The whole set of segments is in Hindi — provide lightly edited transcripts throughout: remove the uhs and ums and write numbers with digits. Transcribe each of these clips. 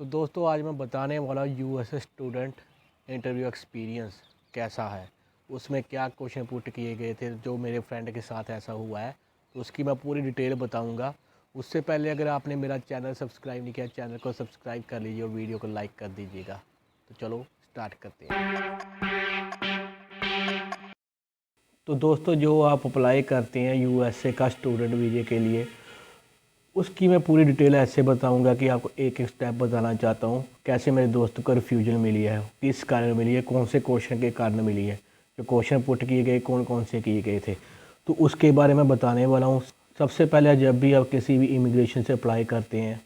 तो दोस्तों आज मैं बताने वाला यूएस स्टूडेंट इंटरव्यू एक्सपीरियंस कैसा है, उसमें क्या क्वेश्चन पुट किए गए थे, जो मेरे फ्रेंड के साथ ऐसा हुआ है तो उसकी मैं पूरी डिटेल बताऊंगा। उससे पहले अगर आपने मेरा चैनल सब्सक्राइब नहीं किया, चैनल को सब्सक्राइब कर लीजिए और वीडियो को लाइक कर दीजिएगा। तो चलो स्टार्ट करते हैं। तो दोस्तों जो आप अप्लाई करते हैं यूएसए का स्टूडेंट वीज़े के लिए, उसकी मैं पूरी डिटेल ऐसे बताऊंगा कि आपको एक एक स्टेप बताना चाहता हूँ। कैसे मेरे दोस्त को रिफ्यूजल मिली है, किस कारण मिली है, कौन से क्वेश्चन के कारण मिली है, जो क्वेश्चन पुट किए गए कौन कौन से किए गए थे, तो उसके बारे में बताने वाला हूँ। सबसे पहले जब भी आप किसी भी इमिग्रेशन से अप्लाई करते हैं,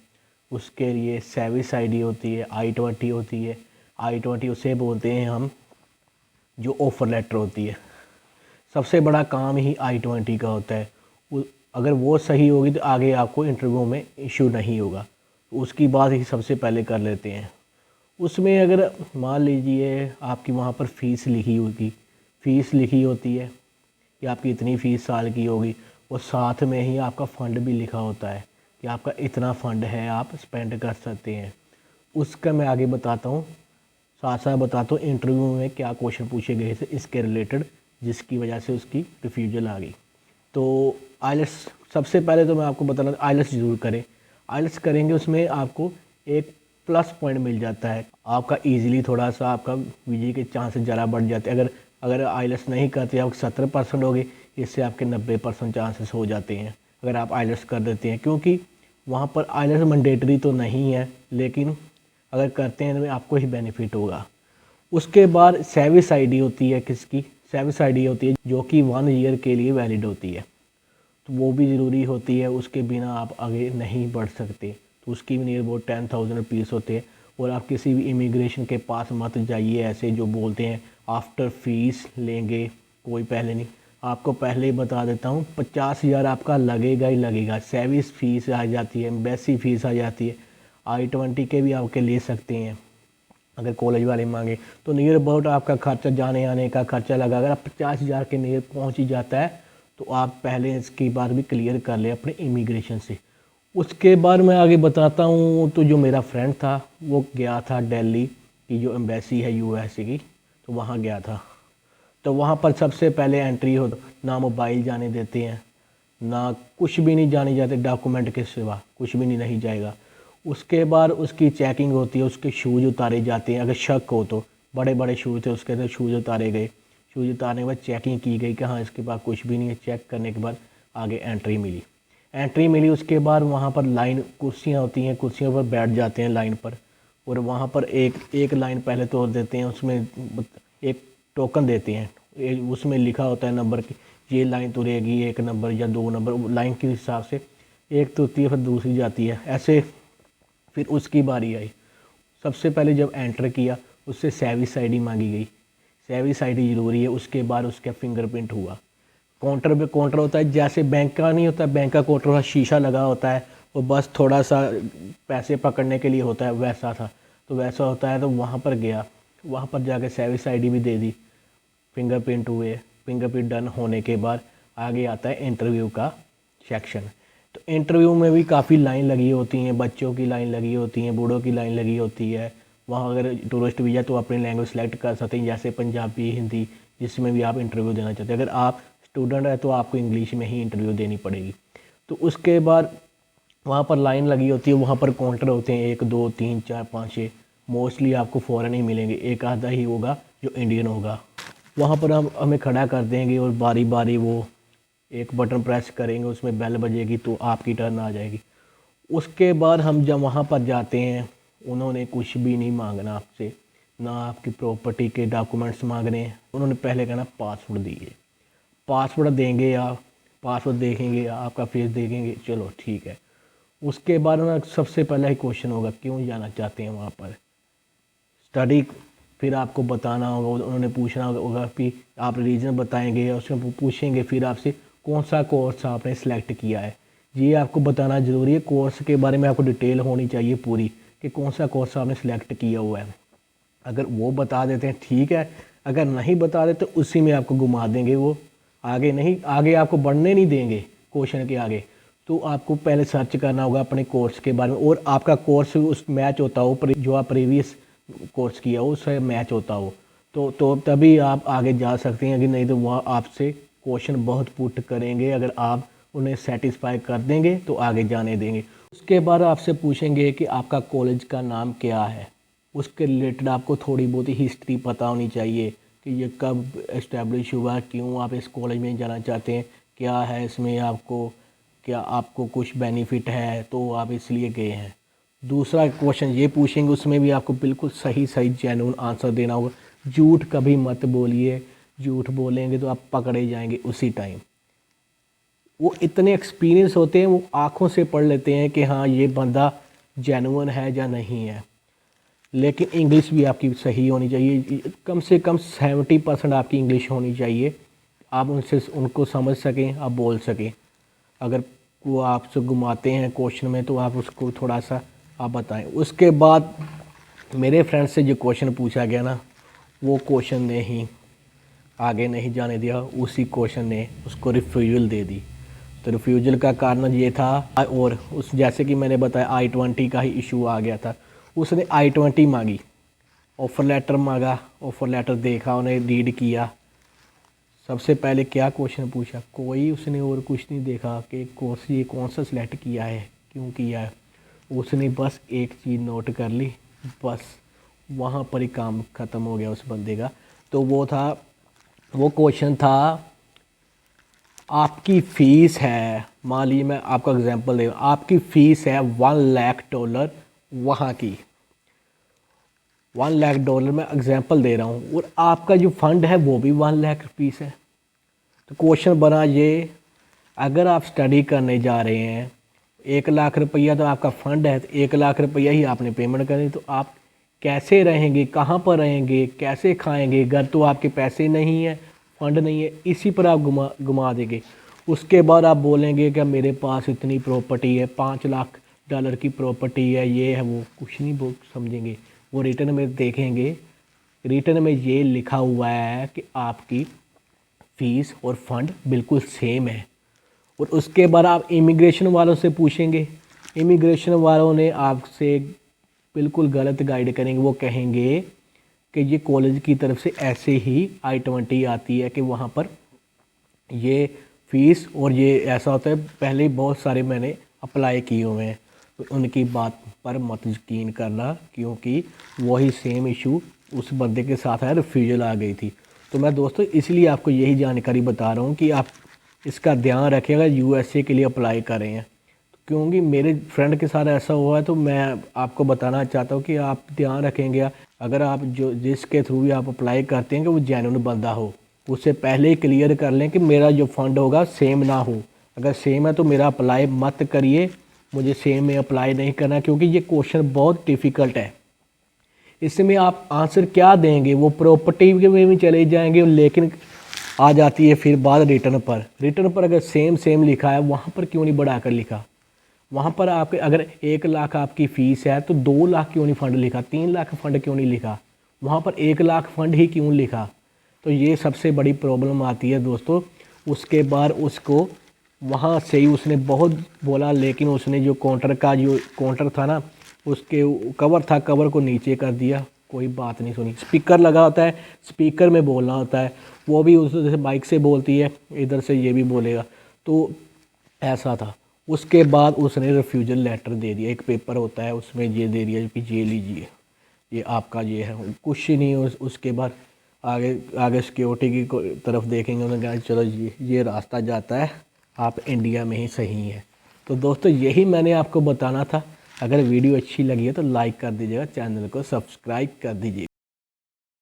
उसके लिए सर्विस आईडी होती है, I-20 होती है। I-20 उसे बोलते हैं हम जो ऑफ़र लेटर होती है। सबसे बड़ा काम ही I-20 का होता है। अगर वो सही होगी तो आगे आपको इंटरव्यू में इशू नहीं होगा। तो उसकी बात ही सबसे पहले कर लेते हैं। उसमें अगर मान लीजिए आपकी वहाँ पर फ़ीस लिखी होगी, फ़ीस लिखी होती है कि आपकी इतनी फ़ीस साल की होगी, और साथ में ही आपका फ़ंड भी लिखा होता है कि आपका इतना फ़ंड है, आप स्पेंड कर सकते हैं। उसका मैं आगे बताता हूँ, साथ साथ बताता हूँ इंटरव्यू में क्या क्वेश्चन पूछे गए थे इसके रिलेटेड, जिसकी वजह से उसकी रिफ्यूजल आ गई। तो आइलेट्स सबसे पहले तो मैं आपको बताना, आइलेट्स ज़रूर करें। आइलेट्स करेंगे उसमें आपको एक प्लस पॉइंट मिल जाता है, आपका इजीली थोड़ा सा आपका वीजे के चांसेस ज़रा बढ़ जाते हैं। अगर अगर आइलेट्स नहीं करते आप 70% हो गए, इससे आपके 90% चांसेस हो जाते हैं अगर आप आइलेट्स कर देते हैं। क्योंकि वहाँ पर आइलेट्स मैंडेटरी तो नहीं है, लेकिन अगर करते हैं तो आपको ही बेनिफिट होगा। उसके बाद सर्विस आईडी होती है, किसकी सर्विस आईडी होती है जो कि 1 ईयर के लिए वैलिड होती है, तो वो भी ज़रूरी होती है। उसके बिना आप आगे नहीं बढ़ सकते। तो उसकी भी नियर अबाउट 10,000 रुपीज़ होते हैं। और आप किसी भी इमिग्रेशन के पास मत जाइए ऐसे जो बोलते हैं आफ्टर फीस लेंगे, कोई पहले नहीं। आपको पहले ही बता देता हूँ 50,000 आपका लगेगा ही लगेगा। सर्विस फीस आ जाती है, एम्बेसी फीस आ जाती है, I-20 के भी आपके ले सकते हैं अगर कॉलेज वाले मांगे। तो नियर अबाउट आपका खर्चा, जाने आने का खर्चा लगा, अगर आप 50,000 के नियर पहुँच ही जाता है तो आप पहले इसकी बात भी क्लियर कर लें अपने इमिग्रेशन से। उसके बाद मैं आगे बताता हूँ। तो जो मेरा फ्रेंड था वो गया था दिल्ली की जो एम्बेसी है यूएसए की, तो वहाँ गया था। तो वहाँ पर सबसे पहले एंट्री हो, ना मोबाइल जाने देते हैं, ना कुछ भी नहीं जाने जाते, डॉक्यूमेंट के सिवा कुछ भी नहीं जाएगा। उसके बाद उसकी चेकिंग होती है, उसके शूज़ उतारे जाते हैं। अगर शक हो तो बड़े बड़े शूज़ थे, उसके अंदर शूज़ उतारे गए। शूज़ उतारने के बाद चेकिंग की गई कि हाँ इसके पास कुछ भी नहीं है। चेक करने के बाद आगे एंट्री मिली। उसके बाद वहाँ पर लाइन कुर्सियाँ होती हैं, कुर्सियों पर बैठ जाते हैं लाइन पर। और वहाँ पर एक एक लाइन पहले तोड़ देते हैं, उसमें एक टोकन देते हैं, उसमें लिखा होता है नंबर की, ये लाइन तुरेगी 1 नंबर या 2 नंबर, लाइन के हिसाब से एक तुरती है फिर दूसरी जाती है ऐसे। फिर उसकी बारी आई। सबसे पहले जब एंटर किया उससे सर्विस आईडी मांगी गई, सर्विस आईडी ज़रूरी है। उसके बाद उसका फिंगरप्रिंट हुआ। काउंटर पे काउंटर होता है, जैसे बैंक का नहीं होता, बैंक का काउंटर का शीशा लगा होता है, वो बस थोड़ा सा पैसे पकड़ने के लिए होता है, वैसा था। तो वैसा होता है। तो वहाँ पर गया, वहाँ पर जाके सर्विस आईडी भी दे दी, फिंगरप्रिंट हुए। फिंगरप्रिंट डन होने के बाद आगे आता है इंटरव्यू का सेक्शन। तो इंटरव्यू में भी काफ़ी लाइन लगी होती हैं, बच्चों की लाइन लगी होती हैं, बूढ़ों की लाइन लगी होती है। वहाँ अगर टूरिस्ट वीज़ा तो अपनी लैंग्वेज सेलेक्ट कर सकते हैं, जैसे पंजाबी, हिंदी, जिसमें भी आप इंटरव्यू देना चाहते हैं। अगर आप स्टूडेंट है तो आपको इंग्लिश में ही इंटरव्यू देनी पड़ेगी। तो उसके बाद वहाँ पर लाइन लगी होती है, वहाँ पर काउंटर होते हैं 1 2 3 4 5 6। मोस्टली आपको फ़ॉरेन ही मिलेंगे, एक आधा ही होगा जो इंडियन होगा। वहाँ पर हम हमें खड़ा कर देंगे और बारी बारी वो एक बटन प्रेस करेंगे, उसमें बेल बजेगी तो आपकी टर्न आ जाएगी। उसके बाद हम जब वहाँ पर जाते हैं, उन्होंने कुछ भी नहीं मांगना आपसे, ना आपकी प्रॉपर्टी के डॉक्यूमेंट्स मांगने हैं। उन्होंने पहले कहना पासवर्ड दीजिए, पासवर्ड देंगे आप, पासवर्ड देखेंगे, आपका फेस देखेंगे, चलो ठीक है। उसके बाद ना सबसे पहला ही क्वेश्चन होगा क्यों जाना चाहते हैं वहाँ पर, स्टडी। फिर आपको बताना होगा, उन्होंने पूछना होगा कि आप रीजन बताएंगे, उसमें पूछेंगे फिर आपसे कौन सा कोर्स आपने सेलेक्ट किया है। ये आपको बताना ज़रूरी है, कोर्स के बारे में आपको डिटेल होनी चाहिए पूरी कि कौन सा कोर्स आपने सेलेक्ट किया हुआ है। अगर वो बता देते हैं ठीक है, अगर नहीं बता देते तो उसी में आपको घुमा देंगे, वो आगे नहीं, आगे आपको बढ़ने नहीं देंगे क्वेश्चन के आगे। तो आपको पहले सर्च करना होगा अपने कोर्स के बारे में, और आपका कोर्स उस मैच होता हो जो आप प्रीवियस कोर्स किया हो उससे मैच होता हो, तो तभी आप आगे जा सकते हैं। कि नहीं तो वह आपसे क्वेश्चन बहुत पुट करेंगे, अगर आप उन्हें सेटिस्फाई कर देंगे तो आगे जाने देंगे। उसके बाद आपसे पूछेंगे कि आपका कॉलेज का नाम क्या है, उसके रिलेटेड आपको थोड़ी बहुत ही हिस्ट्री पता होनी चाहिए कि ये कब इस्टेब्लिश हुआ, क्यों आप इस कॉलेज में जाना चाहते हैं, क्या है इसमें आपको, क्या आपको कुछ बेनिफिट है तो आप इसलिए गए हैं। दूसरा क्वेश्चन ये पूछेंगे, उसमें भी आपको बिल्कुल सही सही जेन्युइन आंसर देना होगा। झूठ कभी मत बोलिए, झूठ बोलेंगे तो आप पकड़े जाएंगे उसी टाइम। वो इतने एक्सपीरियंस होते हैं, वो आँखों से पढ़ लेते हैं कि हाँ ये बंदा जेन्युइन है या नहीं है। लेकिन इंग्लिश भी आपकी सही होनी चाहिए, कम से कम 70% आपकी इंग्लिश होनी चाहिए, आप उनको समझ सकें, आप बोल सकें। अगर वो आपसे घुमाते हैं क्वेश्चन में तो आप उसको थोड़ा सा आप बताएं। उसके बाद मेरे फ्रेंड से जो क्वेश्चन पूछा गया ना, वो क्वेश्चन ने ही आगे नहीं जाने दिया, उसी क्वेश्चन ने उसको रिफ्यूजल दे दी। तो रिफ्यूजल का कारण ये था, और उस जैसे कि मैंने बताया I-20 का ही इशू आ गया था। उसने I-20 मांगी, ऑफ़र लेटर मांगा, ऑफ़र लेटर देखा, उन्हें रीड किया। सबसे पहले क्या क्वेश्चन पूछा, कोई उसने और कुछ नहीं देखा कि कोर्स ये कौन सा सिलेक्ट किया है, क्यों किया है। उसने बस एक चीज़ नोट कर ली, बस वहाँ पर ही काम ख़त्म हो गया उस बंदे का। तो वो क्वेश्चन था, आपकी फ़ीस है, मान लीजिए मैं आपका एग्जांपल दे, आपकी फ़ीस है $1,00,000 वहाँ की, $1,00,000 मैं एग्जांपल दे रहा हूँ, और आपका जो फ़ंड है वो भी 1,00,000 रुपीस है। तो क्वेश्चन बना ये, अगर आप स्टडी करने जा रहे हैं, 1,00,000 रुपया तो आपका फ़ंड है, तो 1,00,000 रुपया ही आपने पेमेंट करनी, तो आप कैसे रहेंगे, कहाँ पर रहेंगे, कैसे खाएंगे, घर तो आपके पैसे नहीं है, फंड नहीं है, इसी पर आप घुमा देंगे। उसके बाद आप बोलेंगे कि मेरे पास इतनी प्रॉपर्टी है, $5,00,000 की प्रॉपर्टी है, ये है वो, कुछ नहीं वो समझेंगे। वो रिटर्न में देखेंगे, रिटर्न में ये लिखा हुआ है कि आपकी फ़ीस और फंड बिल्कुल सेम है। और उसके बाद आप इमिग्रेशन वालों से पूछेंगे, इमिग्रेशन वालों ने आपसे बिल्कुल गलत गाइड करेंगे। वो कहेंगे कि ये कॉलेज की तरफ से ऐसे ही I-20 आती है कि वहाँ पर ये फ़ीस और ये ऐसा होता है, पहले ही बहुत सारे मैंने अप्लाई किए हुए हैं। तो उनकी बात पर मत यकीन करना, क्योंकि वही सेम इशू उस बंदे के साथ है, रिफ्यूजल आ गई थी। तो मैं दोस्तों इसलिए आपको यही जानकारी बता रहा हूँ कि आप इसका ध्यान रखिएगा USA के लिए अप्लाई कर रहे हैं, क्योंकि मेरे फ्रेंड के साथ ऐसा हुआ है। तो मैं आपको बताना चाहता हूँ कि आप ध्यान रखेंगे, अगर आप जिसके थ्रू भी आप अप्लाई करते हैं कि वो जेन्युइन बंदा हो, उससे पहले ही क्लियर कर लें कि मेरा जो फ़ंड होगा सेम ना हो। अगर सेम है तो मेरा अप्लाई मत करिए, मुझे सेम में अप्लाई नहीं करना, क्योंकि ये क्वेश्चन बहुत डिफ़िकल्ट है। इसमें आप आंसर क्या देंगे, वो प्रॉपर्टी में भी चले जाएंगे, लेकिन आ जाती है फिर बात रिटर्न पर अगर सेम लिखा है, वहाँ पर क्यों नहीं बढ़ाकर लिखा। वहाँ पर आपके अगर 1,00,000 आपकी फ़ीस है तो 2,00,000 क्यों नहीं फ़ंड लिखा, 3,00,000 फ़ंड क्यों नहीं लिखा, वहाँ पर 1,00,000 फ़ंड ही क्यों लिखा। तो ये सबसे बड़ी प्रॉब्लम आती है दोस्तों। उसके बाद उसको वहाँ से ही उसने बहुत बोला, लेकिन उसने जो काउंटर था ना, उसके कवर था, कवर को नीचे कर दिया, कोई बात नहीं सुनी। स्पीकर लगा होता है, स्पीकर में बोलना होता है, वो भी उस जैसे बाइक से बोलती है, इधर से ये भी बोलेगा, तो ऐसा था। उसके बाद उसने रिफ्यूजल लेटर दे दिया, एक पेपर होता है उसमें ये दे दिया कि ये लीजिए, ये आपका ये है, कुछ ही नहीं। उसके बाद आगे सिक्योरिटी की तरफ देखेंगे, उन्होंने कहा चलो ये रास्ता जाता है, आप इंडिया में ही सही हैं। तो दोस्तों यही मैंने आपको बताना था। अगर वीडियो अच्छी लगी है तो लाइक कर दीजिएगा, चैनल को सब्सक्राइब कर दीजिएगा।